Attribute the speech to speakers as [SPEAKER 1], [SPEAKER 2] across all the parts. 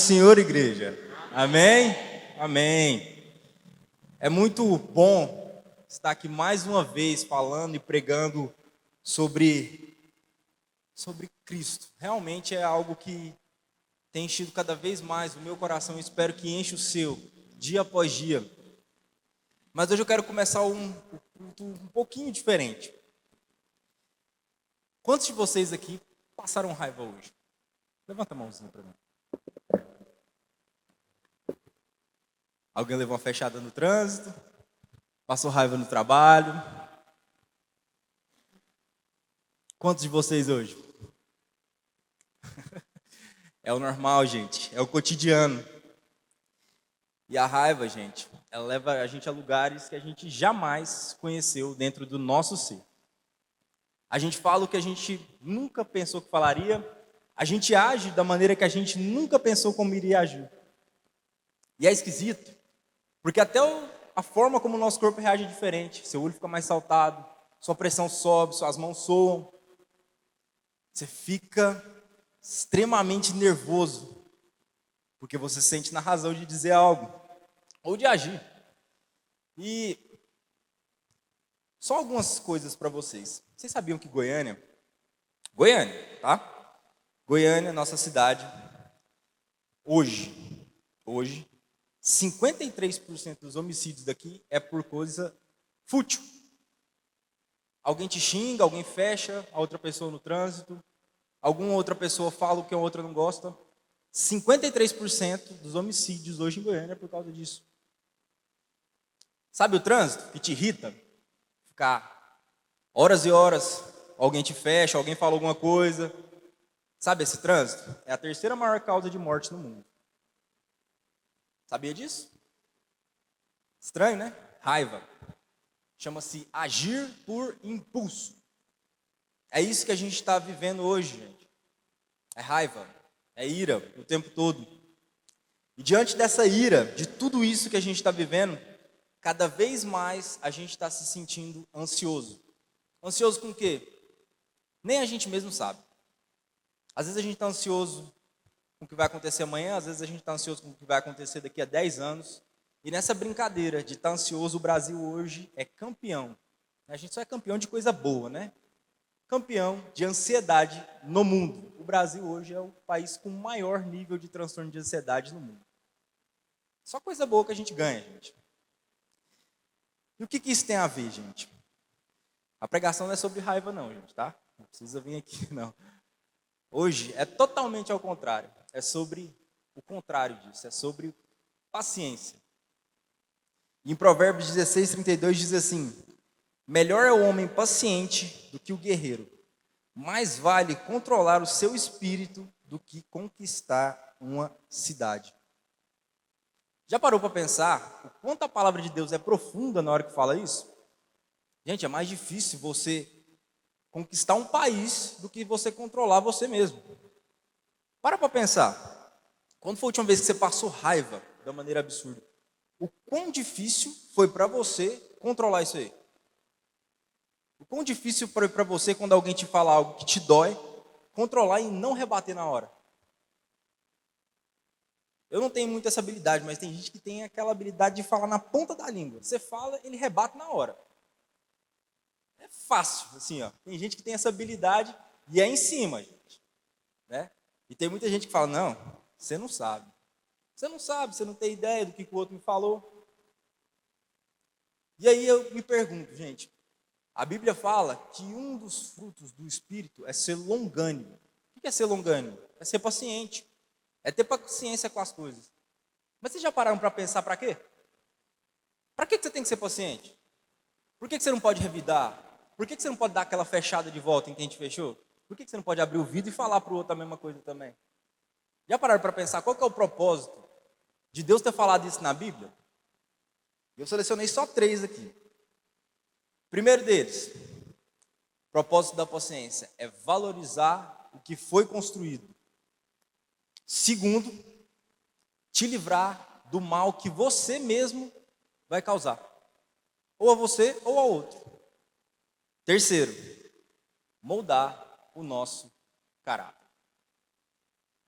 [SPEAKER 1] Senhor, igreja. Amém? Amém. É muito bom estar aqui mais uma vez falando e pregando sobre Cristo. Realmente é algo que tem enchido cada vez mais o meu coração e espero que enche o seu, dia após dia. Mas hoje eu quero começar um culto um pouquinho diferente. Quantos de vocês aqui passaram raiva hoje? Levanta a mãozinha para mim. Alguém levou uma fechada no trânsito? Passou raiva no trabalho? Quantos de vocês hoje? É o normal, gente. É o cotidiano. E a raiva, gente, ela leva a gente a lugares que a gente jamais conheceu dentro do nosso ser. A gente fala o que a gente nunca pensou que falaria. A gente age da maneira que a gente nunca pensou como iria agir. E é esquisito, porque até a forma como o nosso corpo reage é diferente. Seu olho fica mais saltado, sua pressão sobe, suas mãos soam. Você fica extremamente nervoso, porque você sente na razão de dizer algo, ou de agir. E só algumas coisas para vocês. Vocês sabiam que Goiânia, tá? Goiânia, nossa cidade, hoje, 53% dos homicídios daqui é por coisa fútil. Alguém te xinga, alguém fecha a outra pessoa no trânsito, alguma outra pessoa fala o que a outra não gosta. 53% dos homicídios hoje em Goiânia é por causa disso. Sabe o trânsito que te irrita? Ficar horas e horas, alguém te fecha, alguém fala alguma coisa. Sabe esse trânsito? É a terceira maior causa de morte no mundo. Sabia disso? Estranho, né? Raiva. Chama-se agir por impulso. É isso que a gente está vivendo hoje, gente. É raiva, é ira o tempo todo. E diante dessa ira, de tudo isso que a gente está vivendo, cada vez mais a gente está se sentindo ansioso. Ansioso com o quê? Nem a gente mesmo sabe. Às vezes a gente está ansioso com o que vai acontecer amanhã, às vezes a gente está ansioso com o que vai acontecer daqui a 10 anos. E nessa brincadeira de estar ansioso, o Brasil hoje é campeão. A gente só é campeão de coisa boa, né? Campeão de ansiedade no mundo. O Brasil hoje é o país com maior nível de transtorno de ansiedade no mundo. Só coisa boa que a gente ganha, gente. E o que isso tem a ver, gente? A pregação não é sobre raiva não, gente, tá? Não precisa vir aqui, não. Hoje é totalmente ao contrário. É sobre o contrário disso. É sobre paciência. Em Provérbios 16:32 diz assim: melhor é o homem paciente do que o guerreiro. Mais vale controlar o seu espírito do que conquistar uma cidade. Já parou para pensar o quanto a palavra de Deus é profunda na hora que fala isso? Gente, é mais difícil você conquistar um país do que você controlar você mesmo. Para pensar. Quando foi a última vez que você passou raiva da maneira absurda? O quão difícil foi para você controlar isso aí? O quão difícil foi para você, quando alguém te fala algo que te dói, controlar e não rebater na hora? Eu não tenho muito essa habilidade, mas tem gente que tem aquela habilidade de falar na ponta da língua. Você fala, ele rebate na hora. É fácil, assim, ó. Tem gente que tem essa habilidade e é em cima, gente. Né? E tem muita gente que fala, não, você não sabe. Você não sabe, você não tem ideia do que o outro me falou. E aí eu me pergunto, gente, a Bíblia fala que um dos frutos do Espírito é ser longânimo. O que é ser longânimo? É ser paciente. É ter paciência com as coisas. Mas vocês já pararam para pensar para quê? Para que você tem que ser paciente? Por que você não pode revidar? Por que você não pode dar aquela fechada de volta em quem te fechou? Por que você não pode abrir o vidro e falar para o outro a mesma coisa também? Já pararam para pensar qual que é o propósito de Deus ter falado isso na Bíblia? Eu selecionei só 3 aqui. Primeiro deles, o propósito da paciência é valorizar o que foi construído. Segundo, te livrar do mal que você mesmo vai causar. Ou a você ou a outro. Terceiro, moldar o nosso caráter.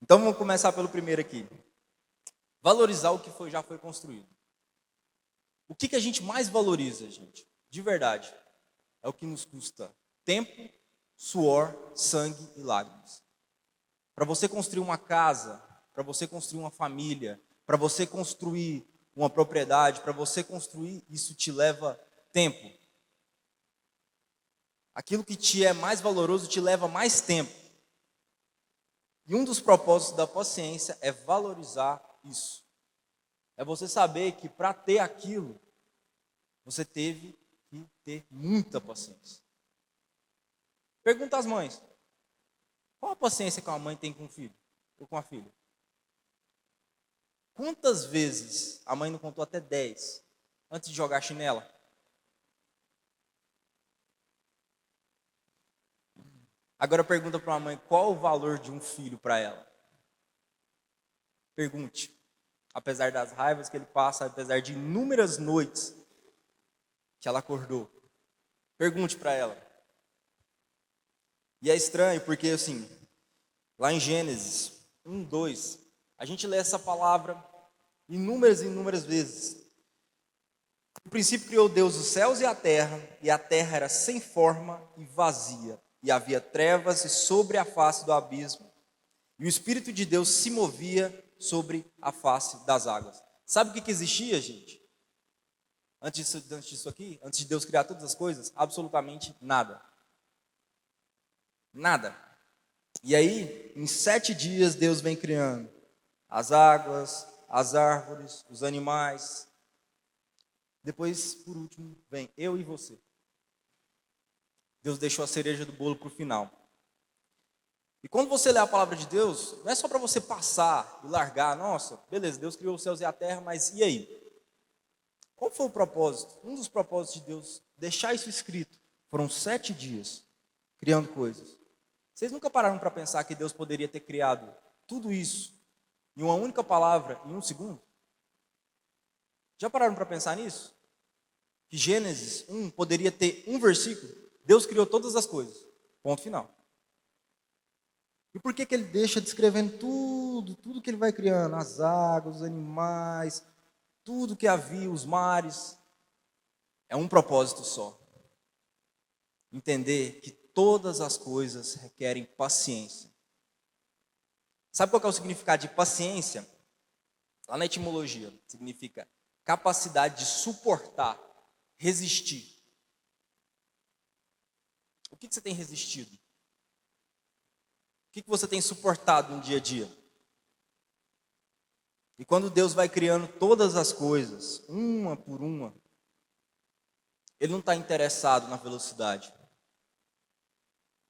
[SPEAKER 1] Então vamos começar pelo primeiro aqui. Valorizar o que já foi construído. O que a gente mais valoriza, gente? De verdade. É o que nos custa tempo, suor, sangue e lágrimas. Para você construir uma casa, para você construir uma família, para você construir uma propriedade, para você construir, isso te leva tempo. Aquilo que te é mais valoroso te leva mais tempo. E um dos propósitos da paciência é valorizar isso. É você saber que para ter aquilo, você teve que ter muita paciência. Pergunta às mães. Qual a paciência que uma mãe tem com um filho ou com a filha? Quantas vezes a mãe não contou até 10 antes de jogar a chinela? Agora pergunta para uma mãe qual o valor de um filho para ela. Pergunte. Apesar das raivas que ele passa, apesar de inúmeras noites que ela acordou. Pergunte para ela. E é estranho porque, assim, lá em Gênesis 1, 2, a gente lê essa palavra inúmeras e inúmeras vezes. No princípio criou Deus os céus e a terra era sem forma e vazia, e havia trevas sobre a face do abismo, e o Espírito de Deus se movia sobre a face das águas. Sabe o que existia, gente? Antes disso aqui, antes de Deus criar todas as coisas, absolutamente nada. Nada. E aí, em 7 dias, Deus vem criando as águas, as árvores, os animais. Depois, por último, vem eu e você. Deus deixou a cereja do bolo para o final. E quando você lê a palavra de Deus, não é só para você passar e largar. Nossa, beleza, Deus criou os céus e a terra, mas e aí? Qual foi o propósito? Um dos propósitos de Deus deixar isso escrito. Foram 7 dias criando coisas. Vocês nunca pararam para pensar que Deus poderia ter criado tudo isso em uma única palavra, em 1 segundo? Já pararam para pensar nisso? Que Gênesis 1 poderia ter um versículo. Deus criou todas as coisas. Ponto final. E por que ele deixa descrevendo tudo que ele vai criando? As águas, os animais, tudo que havia, os mares. É um propósito só. Entender que todas as coisas requerem paciência. Sabe qual é o significado de paciência? Lá na etimologia, significa capacidade de suportar, resistir. O que você tem resistido? O que você tem suportado no dia a dia? E quando Deus vai criando todas as coisas, uma por uma, Ele não está interessado na velocidade.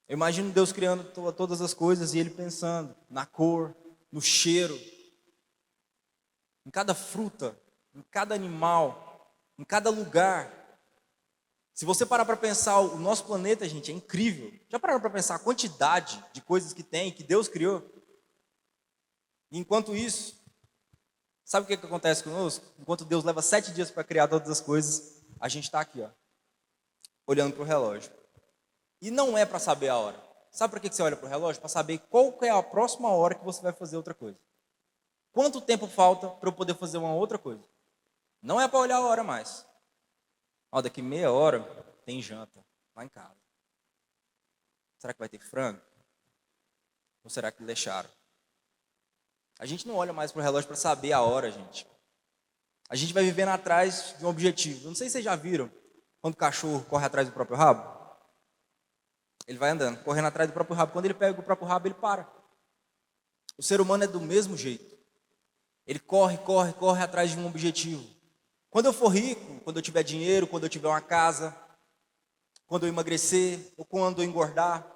[SPEAKER 1] Eu imagino Deus criando todas as coisas e Ele pensando na cor, no cheiro, em cada fruta, em cada animal, em cada lugar. Se você parar para pensar, o nosso planeta, gente, é incrível. Já pararam para pensar a quantidade de coisas que tem, que Deus criou? E enquanto isso, sabe o que acontece conosco? Enquanto Deus leva 7 dias para criar todas as coisas, a gente está aqui, ó, olhando para o relógio. E não é para saber a hora. Sabe para que você olha para o relógio? Para saber qual é a próxima hora que você vai fazer outra coisa. Quanto tempo falta para eu poder fazer uma outra coisa? Não é para olhar a hora mais. Ó, daqui meia hora tem janta lá em casa. Será que vai ter frango? Ou será que deixaram? A gente não olha mais para o relógio para saber a hora, gente. A gente vai vivendo atrás de um objetivo. Eu não sei se vocês já viram quando o cachorro corre atrás do próprio rabo. Ele vai andando, correndo atrás do próprio rabo. Quando ele pega o próprio rabo, ele para. O ser humano é do mesmo jeito. Ele corre atrás de um objetivo. Quando eu for rico, quando eu tiver dinheiro, quando eu tiver uma casa, quando eu emagrecer, ou quando eu engordar,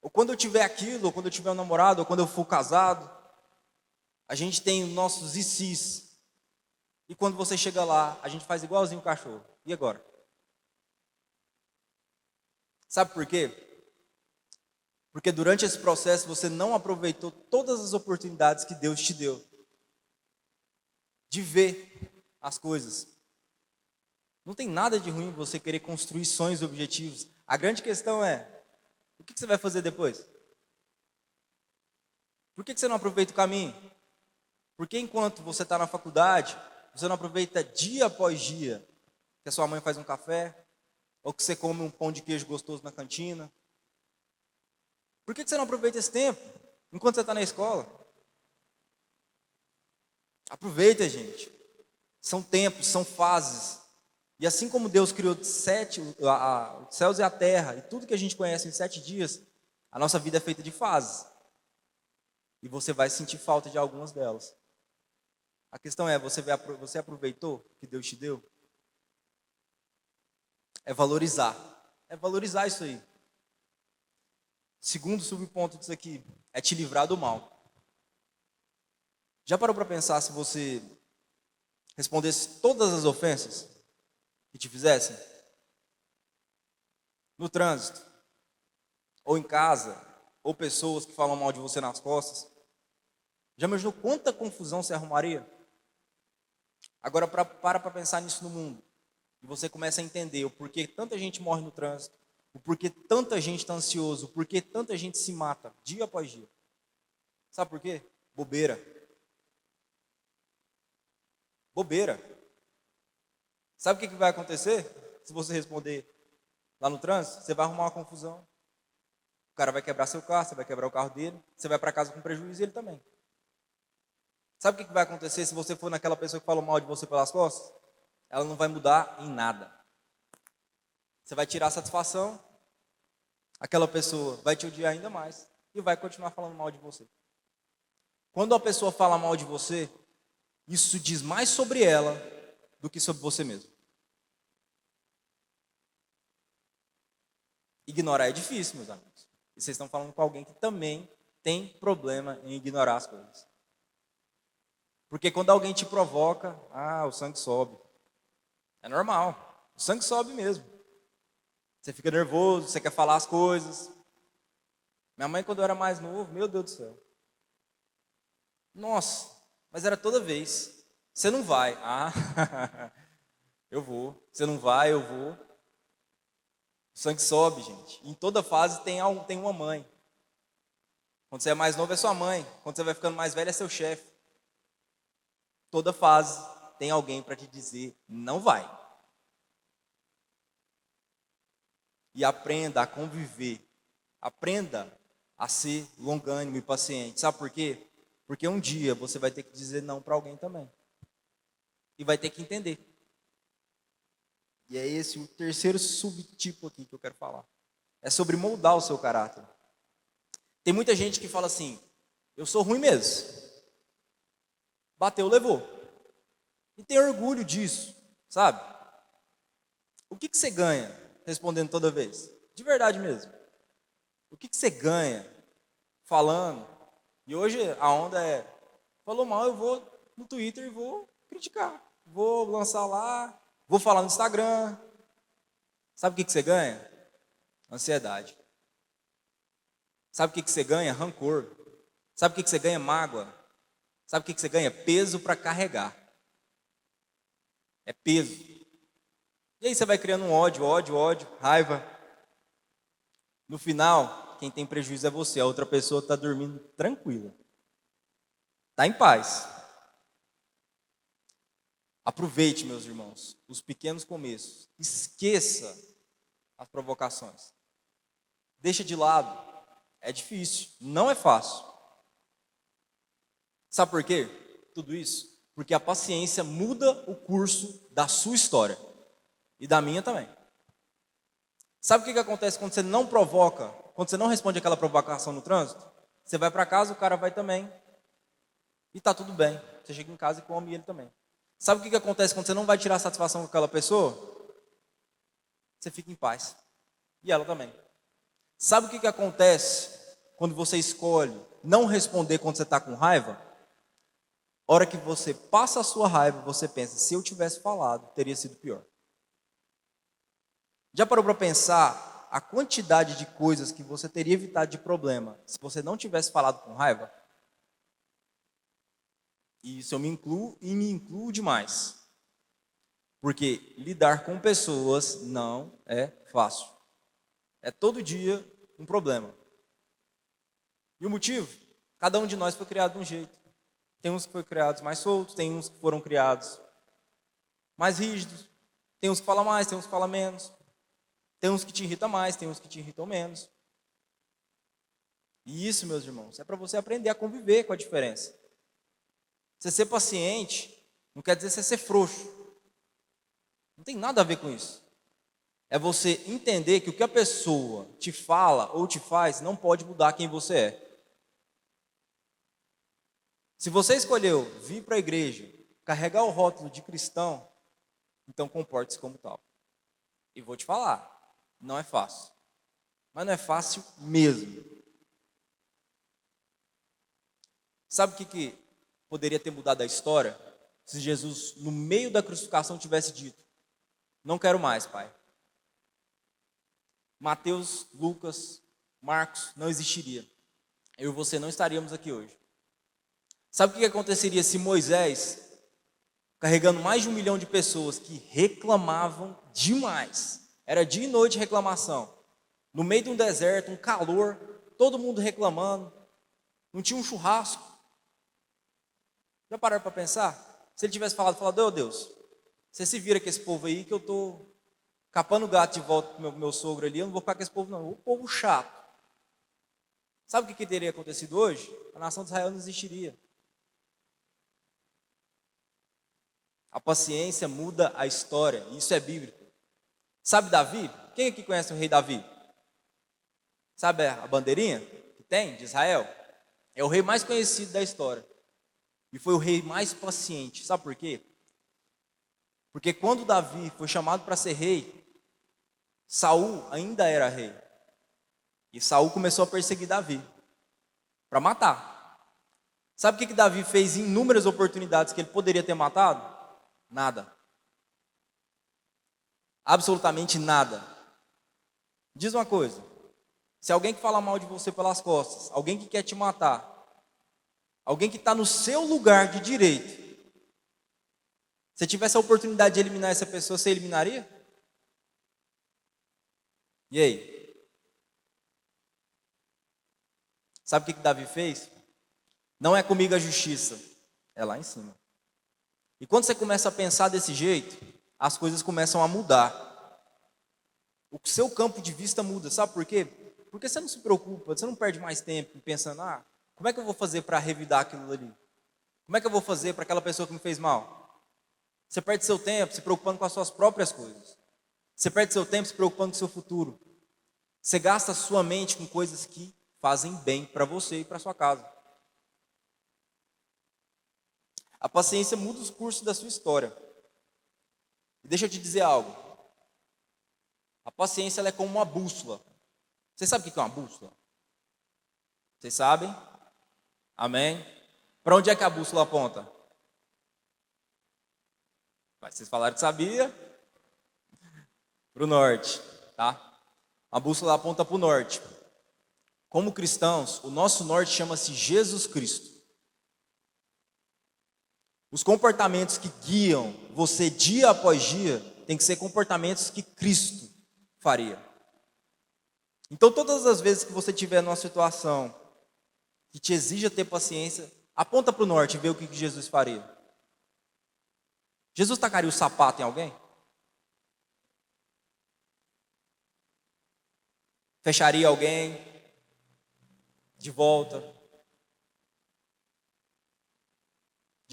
[SPEAKER 1] ou quando eu tiver aquilo, ou quando eu tiver um namorado, ou quando eu for casado, a gente tem nossos ICs. E quando você chega lá, a gente faz igualzinho o cachorro. E agora? Sabe por quê? Porque durante esse processo você não aproveitou todas as oportunidades que Deus te deu de ver as coisas. Não tem nada de ruim você querer construir sonhos e objetivos. A grande questão é, o que você vai fazer depois? Por que você não aproveita o caminho? Porque enquanto você está na faculdade, você não aproveita dia após dia que a sua mãe faz um café, ou que você come um pão de queijo gostoso na cantina. Por que você não aproveita esse tempo enquanto você está na escola? Aproveita, gente. São tempos, são fases. E assim como Deus criou os céus e a terra, e tudo que a gente conhece em 7 dias, a nossa vida é feita de fases. E você vai sentir falta de algumas delas. A questão é, você aproveitou o que Deus te deu? É valorizar. É valorizar isso aí. Segundo subponto disso aqui, é te livrar do mal. Já parou para pensar se você respondesse todas as ofensas que te fizessem? No trânsito, ou em casa, ou pessoas que falam mal de você nas costas? Já imaginou quanta confusão você arrumaria? Agora para pensar nisso no mundo. E você começa a entender o porquê tanta gente morre no trânsito, o porquê tanta gente está ansioso, o porquê tanta gente se mata dia após dia. Sabe por quê? Bobeira. Bobeira. Sabe o que vai acontecer se você responder lá no trânsito? Você vai arrumar uma confusão. O cara vai quebrar seu carro, você vai quebrar o carro dele, você vai para casa com prejuízo e ele também. Sabe o que vai acontecer se você for naquela pessoa que falou mal de você pelas costas? Ela não vai mudar em nada. Você vai tirar a satisfação, aquela pessoa vai te odiar ainda mais e vai continuar falando mal de você. Quando a pessoa fala mal de você, isso diz mais sobre ela do que sobre você mesmo. Ignorar é difícil, meus amigos. E vocês estão falando com alguém que também tem problema em ignorar as coisas. Porque quando alguém te provoca, o sangue sobe. É normal, o sangue sobe mesmo. Você fica nervoso, você quer falar as coisas. Minha mãe, quando eu era mais novo, meu Deus do céu. Nossa, mas era toda vez. Você não vai. Eu vou. Você não vai, eu vou. O sangue sobe, gente. Em toda fase tem uma mãe. Quando você é mais novo é sua mãe. Quando você vai ficando mais velho é seu chefe. Toda fase tem alguém para te dizer, não vai. E aprenda a conviver. Aprenda a ser longânimo e paciente. Sabe por quê? Porque um dia você vai ter que dizer não para alguém também. E vai ter que entender. E é esse o terceiro subtipo aqui que eu quero falar. É sobre moldar o seu caráter. Tem muita gente que fala assim, eu sou ruim mesmo. Bateu, levou. E tem orgulho disso, sabe? O que você ganha respondendo toda vez? De verdade mesmo. O que você ganha falando? E hoje a onda é, falou mal, eu vou no Twitter e vou criticar. Vou lançar lá, vou falar no Instagram. Sabe o que você ganha? Ansiedade. Sabe o que você ganha? Rancor. Sabe o que você ganha? Mágoa. Sabe o que você ganha? Peso para carregar. É peso. E aí você vai criando um ódio, raiva. No final, quem tem prejuízo é você. A outra pessoa está dormindo tranquila. Está em paz. Aproveite, meus irmãos, os pequenos começos. Esqueça as provocações. Deixa de lado. É difícil, não é fácil. Sabe por quê? Tudo isso? Porque a paciência muda o curso da sua história. E da minha também. Sabe o que acontece quando você não provoca? Quando você não responde aquela provocação no trânsito? Você vai para casa, o cara vai também. E tá tudo bem. Você chega em casa e come ele também. Sabe o que acontece quando você não vai tirar satisfação com aquela pessoa? Você fica em paz. E ela também. Sabe o que acontece quando você escolhe não responder quando você está com raiva? A hora que você passa a sua raiva, você pensa, se eu tivesse falado, teria sido pior. Já parou para pensar a quantidade de coisas que você teria evitado de problema se você não tivesse falado com raiva? E isso eu me incluo demais. Porque lidar com pessoas não é fácil. É todo dia um problema. E o motivo? Cada um de nós foi criado de um jeito. Tem uns que foram criados mais soltos, tem uns que foram criados mais rígidos, tem uns que falam mais, tem uns que falam menos, tem uns que te irritam mais, tem uns que te irritam menos. E isso, meus irmãos, é para você aprender a conviver com a diferença. Você ser paciente não quer dizer você ser frouxo. Não tem nada a ver com isso. É você entender que o que a pessoa te fala ou te faz não pode mudar quem você é. Se você escolheu vir para a igreja, carregar o rótulo de cristão, então comporte-se como tal. E vou te falar, não é fácil. Mas não é fácil mesmo. Sabe o que poderia ter mudado a história? Se Jesus, no meio da crucificação, tivesse dito: não quero mais, Pai. Mateus, Lucas, Marcos não existiria. Eu e você não estaríamos aqui hoje. Sabe o que aconteceria se Moisés, carregando mais de 1 milhão de pessoas que reclamavam demais, era dia e noite reclamação, no meio de um deserto, um calor, todo mundo reclamando, não tinha um churrasco? Já pararam para pensar? Se ele tivesse falado, ô Deus, você se vira com esse povo aí que eu estou capando o gato de volta para o meu sogro ali, eu não vou ficar com esse povo não, o povo chato. Sabe o que teria acontecido hoje? A nação de Israel não existiria. A paciência muda a história, isso é bíblico. Sabe Davi? Quem aqui conhece o rei Davi? Sabe a bandeirinha que tem de Israel? É o rei mais conhecido da história. E foi o rei mais paciente. Sabe por quê? Porque quando Davi foi chamado para ser rei, Saul ainda era rei. E Saul começou a perseguir Davi para matar. Sabe o que Davi fez em inúmeras oportunidades que ele poderia ter matado? Nada. Absolutamente nada. Diz uma coisa: se alguém que fala mal de você pelas costas, alguém que quer te matar, alguém que está no seu lugar de direito, se tivesse a oportunidade de eliminar essa pessoa, você eliminaria? E aí? Sabe o que Davi fez? Não é comigo a justiça, é lá em cima. E quando você começa a pensar desse jeito, as coisas começam a mudar. O seu campo de vista muda, sabe por quê? Porque você não se preocupa, você não perde mais tempo pensando, como é que eu vou fazer para revidar aquilo ali? Como é que eu vou fazer para aquela pessoa que me fez mal? Você perde seu tempo se preocupando com as suas próprias coisas. Você perde seu tempo se preocupando com o seu futuro. Você gasta a sua mente com coisas que fazem bem para você e para sua casa. A paciência muda os cursos da sua história. E deixa eu te dizer algo. A paciência ela é como uma bússola. Você sabe o que é uma bússola? Vocês sabem? Amém? Para onde é que a bússola aponta? Vocês falaram que sabia? Para o norte, tá? A bússola aponta para o norte. Como cristãos, o nosso norte chama-se Jesus Cristo. Os comportamentos que guiam você dia após dia tem que ser comportamentos que Cristo faria. Então, todas as vezes que você estiver numa situação que te exija ter paciência, aponta para o norte e vê o que Jesus faria. Jesus tacaria o sapato em alguém? Fecharia alguém de volta?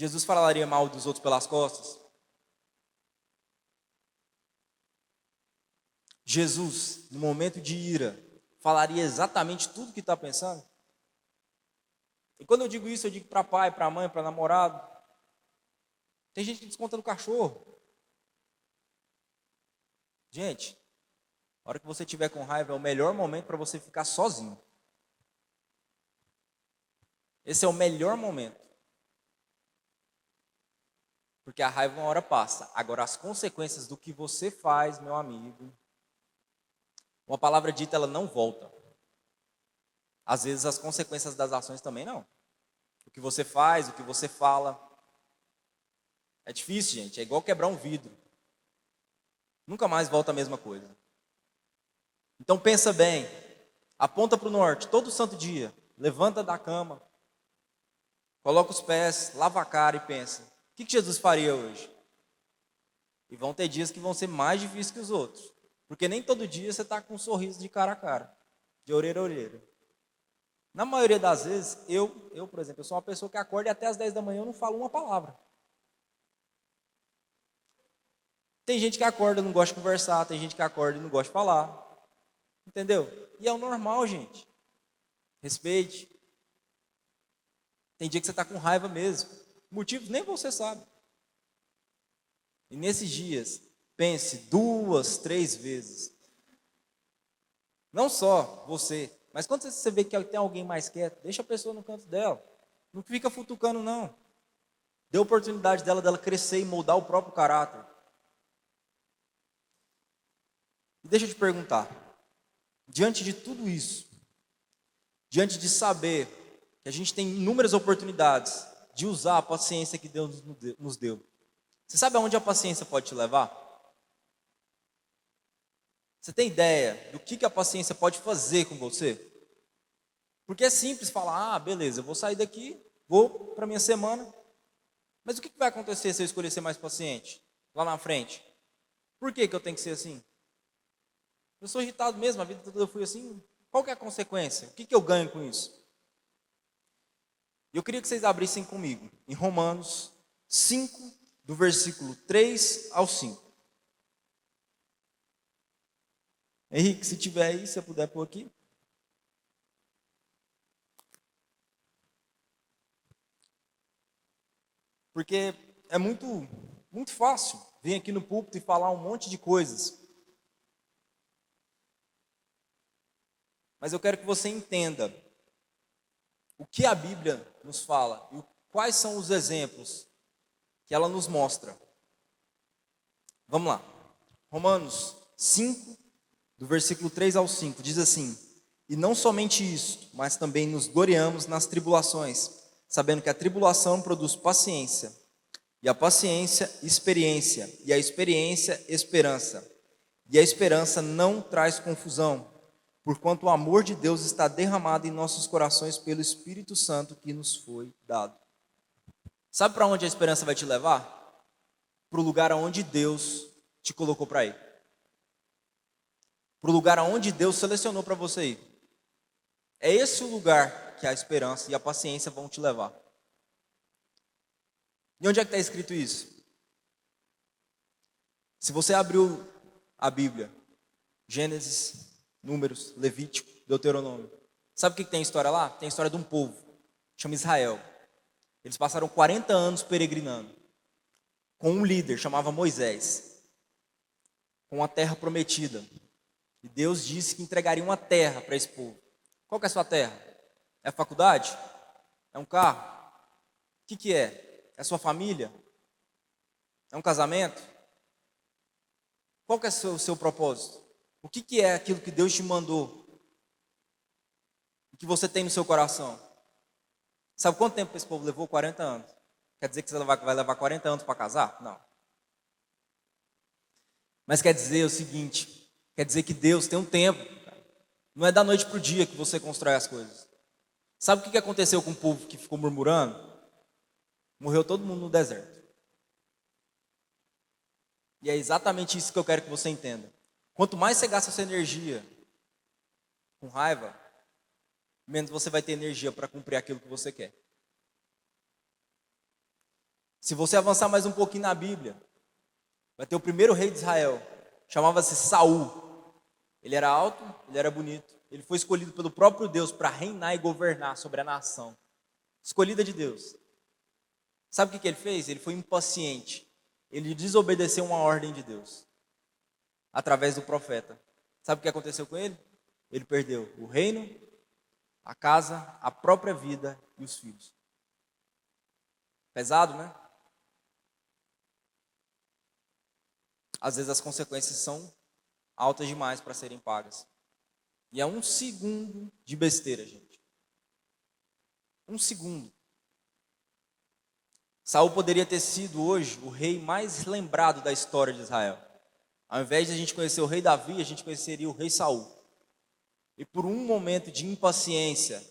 [SPEAKER 1] Jesus falaria mal dos outros pelas costas? Jesus, no momento de ira, falaria exatamente tudo o que está pensando? E quando eu digo isso, eu digo para pai, para mãe, para namorado. Tem gente que desconta no cachorro. Gente, a hora que você estiver com raiva é o melhor momento para você ficar sozinho. Esse é o melhor momento. Porque a raiva uma hora passa. Agora as consequências do que você faz, meu amigo, uma palavra dita ela não volta. Às vezes as consequências das ações também não. O que você faz, o que você fala. É difícil, gente. É igual quebrar um vidro. Nunca mais volta a mesma coisa. Então pensa bem. Aponta para o norte todo santo dia. Levanta da cama. Coloca os pés, lava a cara e pensa: o que Jesus faria hoje? E vão ter dias que vão ser mais difíceis que os outros. Porque nem todo dia você está com um sorriso de cara a cara, de orelha a orelha. Na maioria das vezes, por exemplo, eu sou uma pessoa que acorda e até às 10 da manhã eu não falo uma palavra. Tem gente que acorda e não gosta de conversar, tem gente que acorda e não gosta de falar. Entendeu? E é o normal, gente. Respeite. Tem dia que você está com raiva mesmo. Motivos nem você sabe. E nesses dias, pense 2, 3 vezes. Não só você, mas quando você vê que tem alguém mais quieto, deixa a pessoa no canto dela. Não fica futucando, não. Dê a oportunidade dela crescer e moldar o próprio caráter. E deixa eu te perguntar. Diante de tudo isso, diante de saber que a gente tem inúmeras oportunidades de usar a paciência que Deus nos deu, você sabe aonde a paciência pode te levar? Você tem ideia do que a paciência pode fazer com você? Porque é simples falar: beleza, eu vou sair daqui, vou para minha semana, mas o que vai acontecer se eu escolher ser mais paciente lá na frente? Por que eu tenho que ser assim? Eu sou irritado mesmo, a vida toda eu fui assim. Qual que é a consequência? O que eu ganho com isso? Eu queria que vocês abrissem comigo em Romanos 5, do versículo 3 ao 5. Henrique, se tiver aí, se você puder pôr aqui. Porque é muito fácil vir aqui no púlpito e falar um monte de coisas. Mas eu quero que você entenda o que a Bíblia nos fala e quais são os exemplos que ela nos mostra. Vamos lá. Romanos 5, do versículo 3 ao 5, diz assim: e não somente isso, mas também nos gloriamos nas tribulações, sabendo que a tribulação produz paciência, e a paciência, experiência, e a experiência, esperança. E a esperança não traz confusão, porquanto o amor de Deus está derramado em nossos corações pelo Espírito Santo que nos foi dado. Sabe para onde a esperança vai te levar? Para o lugar aonde Deus te colocou para ir. Para o lugar aonde Deus selecionou para você ir. É esse o lugar que a esperança e a paciência vão te levar. E onde é que está escrito isso? Se você abriu a Bíblia, Gênesis, Números, Levítico, Deuteronômio, sabe o que tem história lá? Tem a história de um povo, chama Israel. Eles passaram 40 anos peregrinando, com um líder, chamava Moisés, com a terra prometida. E Deus disse que entregaria uma terra para esse povo. Qual que é a sua terra? É a faculdade? É um carro? O que é? É a sua família? É um casamento? Qual que é o seu propósito? O que é aquilo que Deus te mandou? E que você tem no seu coração? Sabe quanto tempo esse povo levou? 40 anos. Quer dizer que você vai levar 40 anos para casar? Não. Mas quer dizer o seguinte, quer dizer que Deus tem um tempo. Não é da noite para o dia que você constrói as coisas. Sabe o que aconteceu com o povo que ficou murmurando? Morreu todo mundo no deserto. E é exatamente isso que eu quero que você entenda. Quanto mais você gasta sua energia com raiva, menos você vai ter energia para cumprir aquilo que você quer. Se você avançar mais um pouquinho na Bíblia, vai ter o primeiro rei de Israel, chamava-se Saul. Ele era alto, ele era bonito, ele foi escolhido pelo próprio Deus para reinar e governar sobre a nação. Escolhida de Deus. Sabe o que ele fez? Ele foi impaciente. Ele desobedeceu uma ordem de Deus, através do profeta. Sabe o que aconteceu com ele? Ele perdeu o reino, a casa, a própria vida e os filhos. Pesado, né? Às vezes as consequências são altas demais para serem pagas. E é 1 segundo de besteira, gente. 1 segundo. Saul poderia ter sido hoje o rei mais lembrado da história de Israel. Ao invés de a gente conhecer o rei Davi, a gente conheceria o rei Saul. E por um momento de impaciência,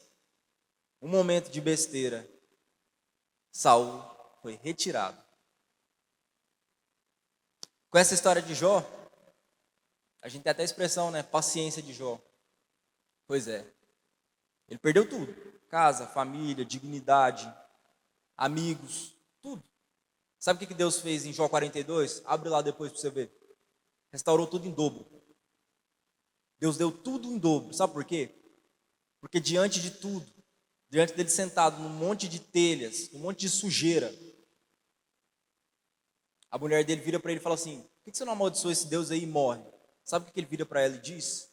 [SPEAKER 1] um momento de besteira, Saul foi retirado. Com essa história de Jó, a gente tem até a expressão, né? Paciência de Jó. Pois é. Ele perdeu tudo. Casa, família, dignidade, amigos, tudo. Sabe o que Deus fez em Jó 42? Abre lá depois para você ver. Restaurou tudo em dobro. Deus deu tudo em dobro. Sabe por quê? Porque diante de tudo, diante dele sentado num monte de telhas, num monte de sujeira, a mulher dele vira para ele e fala assim: por que você não amaldiçoa esse Deus aí e morre? Sabe o que ele vira para ela e diz?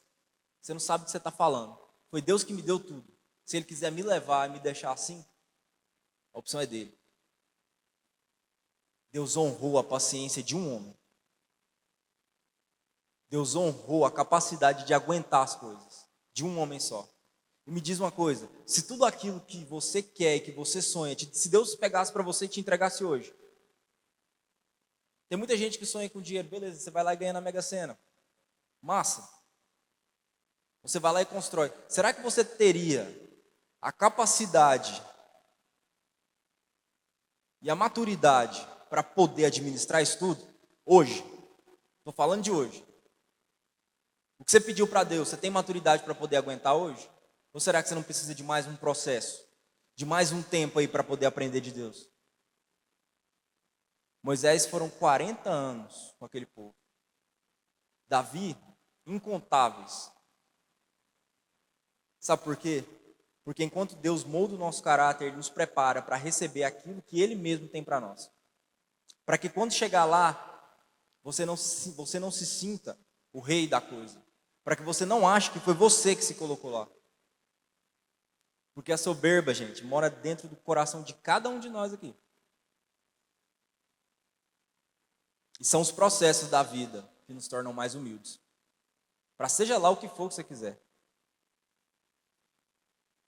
[SPEAKER 1] Você não sabe o que você está falando. Foi Deus que me deu tudo. Se ele quiser me levar e me deixar assim, a opção é dele. Deus honrou a paciência de um homem. Deus honrou a capacidade de aguentar as coisas de um homem só. E me diz uma coisa: se tudo aquilo que você quer e que você sonha, se Deus pegasse para você e te entregasse hoje. Tem muita gente que sonha com dinheiro, beleza, você vai lá e ganha na Mega Sena. Massa. Você vai lá e constrói. Será que você teria a capacidade e a maturidade para poder administrar isso tudo? Hoje. Estou falando de hoje. O que você pediu para Deus, você tem maturidade para poder aguentar hoje? Ou será que você não precisa de mais um processo? De mais um tempo aí para poder aprender de Deus? Moisés foram 40 anos com aquele povo. Davi, incontáveis. Sabe por quê? Porque enquanto Deus molda o nosso caráter, Ele nos prepara para receber aquilo que Ele mesmo tem para nós. Para que quando chegar lá, você não se sinta o rei da coisa. Para que você não ache que foi você que se colocou lá. Porque a soberba, gente, mora dentro do coração de cada um de nós aqui. E são os processos da vida que nos tornam mais humildes. Para seja lá o que for que você quiser.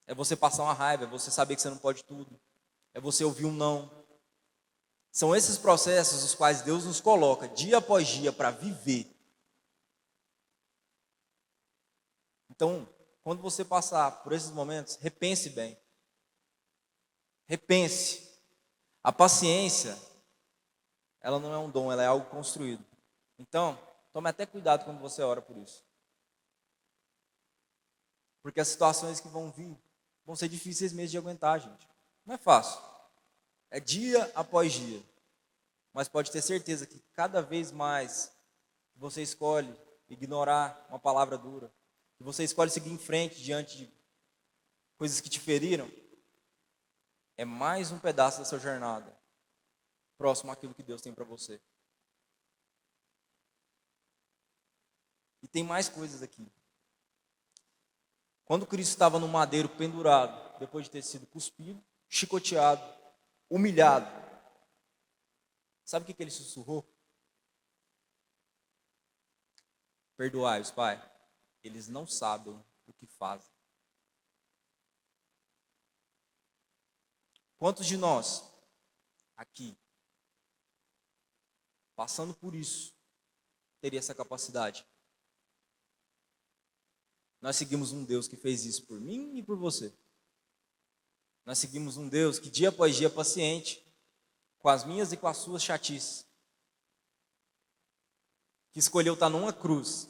[SPEAKER 1] É você passar uma raiva, é você saber que você não pode tudo. É você ouvir um não. São esses processos os quais Deus nos coloca dia após dia para viver. Então, quando você passar por esses momentos, repense bem. Repense. A paciência, ela não é um dom, ela é algo construído. Então, tome até cuidado quando você ora por isso. Porque as situações que vão vir vão ser difíceis mesmo de aguentar, gente. Não é fácil. É dia após dia. Mas pode ter certeza que cada vez mais que você escolhe ignorar uma palavra dura, que você escolhe seguir em frente diante de coisas que te feriram, é mais um pedaço da sua jornada próximo àquilo que Deus tem para você. E tem mais coisas aqui. Quando Cristo estava no madeiro pendurado, depois de ter sido cuspido, chicoteado, humilhado, sabe o que ele sussurrou? Perdoai-os, Pai, eles não sabem o que fazem. Quantos de nós, aqui, passando por isso, teria essa capacidade? Nós seguimos um Deus que fez isso por mim e por você. Nós seguimos um Deus que dia após dia é paciente com as minhas e com as suas chatices. Que escolheu estar numa cruz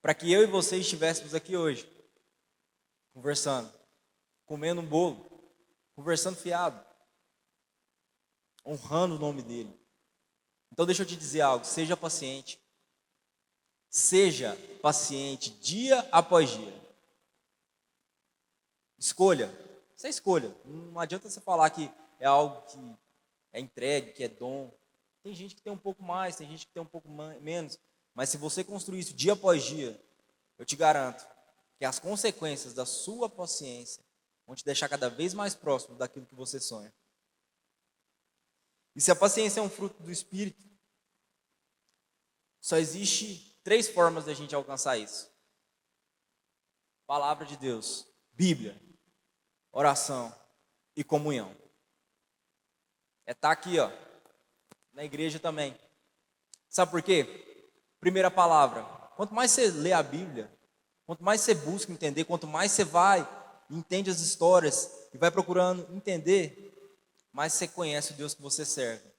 [SPEAKER 1] para que eu e você estivéssemos aqui hoje, conversando, comendo um bolo, conversando fiado, honrando o nome dele. Então deixa eu te dizer algo, seja paciente. Seja paciente dia após dia. Escolha. Você escolha. Não adianta você falar que é algo que é entregue, que é dom. Tem gente que tem um pouco mais, tem gente que tem um pouco menos. Mas se você construir isso dia após dia, eu te garanto que as consequências da sua paciência vão te deixar cada vez mais próximo daquilo que você sonha. E se a paciência é um fruto do Espírito, só existe 3 formas de a gente alcançar isso. Palavra de Deus, Bíblia, oração e comunhão. É estar aqui, ó, na igreja também. Sabe por quê? Primeira palavra, quanto mais você lê a Bíblia, quanto mais você busca entender, quanto mais você vai e entende as histórias e vai procurando entender, mais você conhece o Deus que você serve,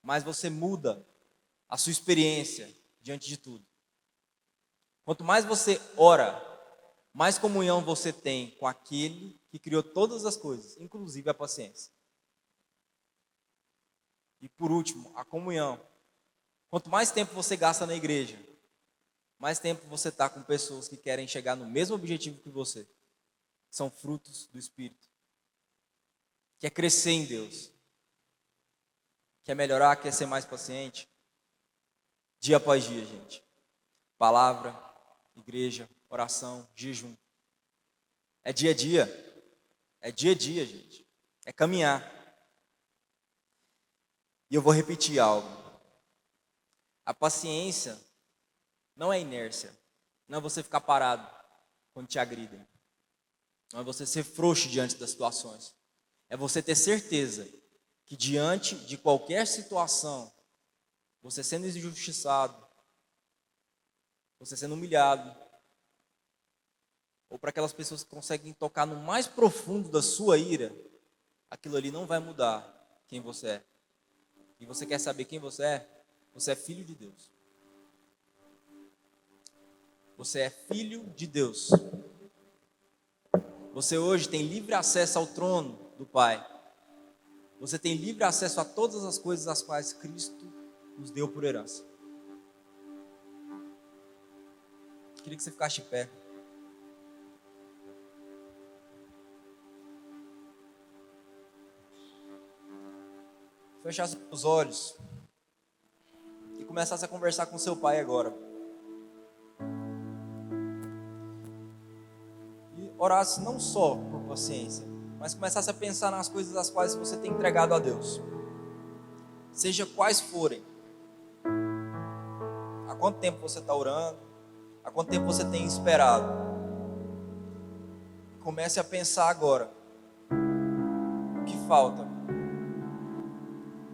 [SPEAKER 1] mais você muda a sua experiência diante de tudo. Quanto mais você ora, mais comunhão você tem com aquele que criou todas as coisas, inclusive a paciência. E por último, a comunhão. Quanto mais tempo você gasta na igreja, mais tempo você está com pessoas que querem chegar no mesmo objetivo que você. São frutos do Espírito. Quer crescer em Deus. Quer melhorar, quer ser mais paciente. Dia após dia, gente. Palavra, igreja, oração, jejum. É dia a dia. É dia a dia, gente. É caminhar. E eu vou repetir algo. A paciência não é inércia. Não é você ficar parado quando te agridem. Não é você ser frouxo diante das situações. É você ter certeza que diante de qualquer situação, você sendo injustiçado, você sendo humilhado, ou para aquelas pessoas que conseguem tocar no mais profundo da sua ira, aquilo ali não vai mudar quem você é. E você quer saber quem você é? Você é filho de Deus. Você é filho de Deus. Você hoje tem livre acesso ao trono do Pai. Você tem livre acesso a todas as coisas as quais Cristo nos deu por herança. Queria que você ficasse de pé. Fechasse os olhos e começasse a conversar com seu pai agora. E orasse não só por paciência, mas começasse a pensar nas coisas as quais você tem entregado a Deus. Seja quais forem. Há quanto tempo você está orando? Há quanto tempo você tem esperado? Comece a pensar agora. O que falta?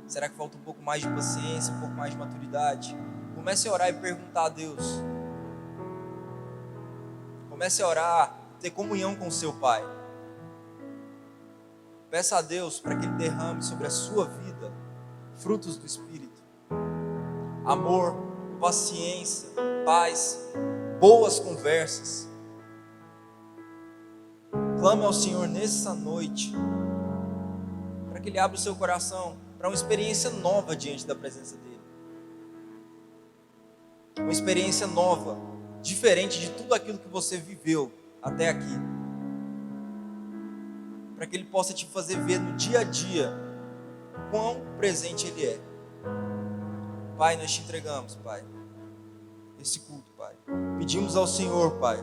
[SPEAKER 1] Será que falta um pouco mais de paciência, um pouco mais de maturidade? Comece a orar e perguntar a Deus. Comece a orar, ter comunhão com o seu Pai. Peça a Deus para que Ele derrame sobre a sua vida frutos do Espírito. Amor, paciência, paz, boas conversas. Clame ao Senhor nessa noite, para que Ele abra o seu coração para uma experiência nova diante da presença dEle. Uma experiência nova, diferente de tudo aquilo que você viveu até aqui. Para que Ele possa te fazer ver no dia a dia quão presente Ele é. Pai, nós te entregamos, Pai, esse culto, Pai. Pedimos ao Senhor, Pai,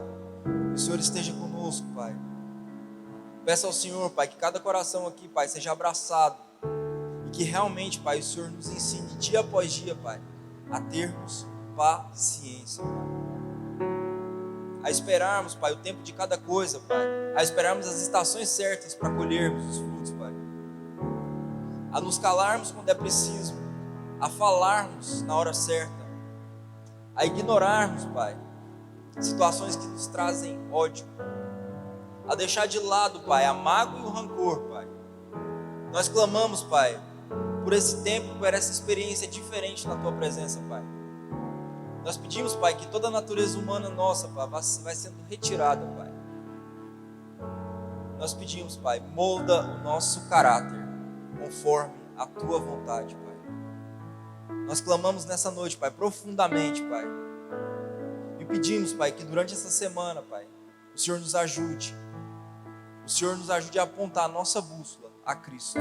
[SPEAKER 1] que o Senhor esteja conosco, Pai. Peço ao Senhor, Pai, que cada coração aqui, Pai, seja abraçado. E que realmente, Pai, o Senhor nos ensine dia após dia, Pai, a termos paciência, Pai. A esperarmos, Pai, o tempo de cada coisa, Pai. A esperarmos as estações certas para colhermos os frutos, Pai. A nos calarmos quando é preciso. A falarmos na hora certa. A ignorarmos, Pai, situações que nos trazem ódio. A deixar de lado, Pai, a mágoa e o rancor, Pai. Nós clamamos, Pai, por esse tempo, por essa experiência diferente na Tua presença, Pai. Nós pedimos, Pai, que toda a natureza humana nossa, Pai, vai sendo retirada, Pai. Nós pedimos, Pai, molda o nosso caráter conforme a Tua vontade, Pai. Nós clamamos nessa noite, Pai, profundamente, Pai. E pedimos, Pai, que durante essa semana, Pai, o Senhor nos ajude. O Senhor nos ajude a apontar a nossa bússola a Cristo.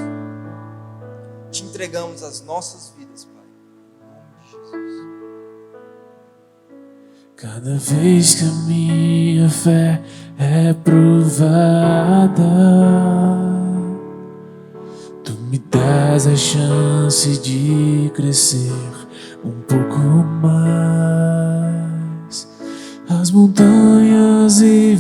[SPEAKER 1] Te entregamos as nossas vidas, Pai. Em nome de Jesus.
[SPEAKER 2] Cada vez que a minha fé é provada, Tu me dás a chance de crescer um pouco mais. As montanhas e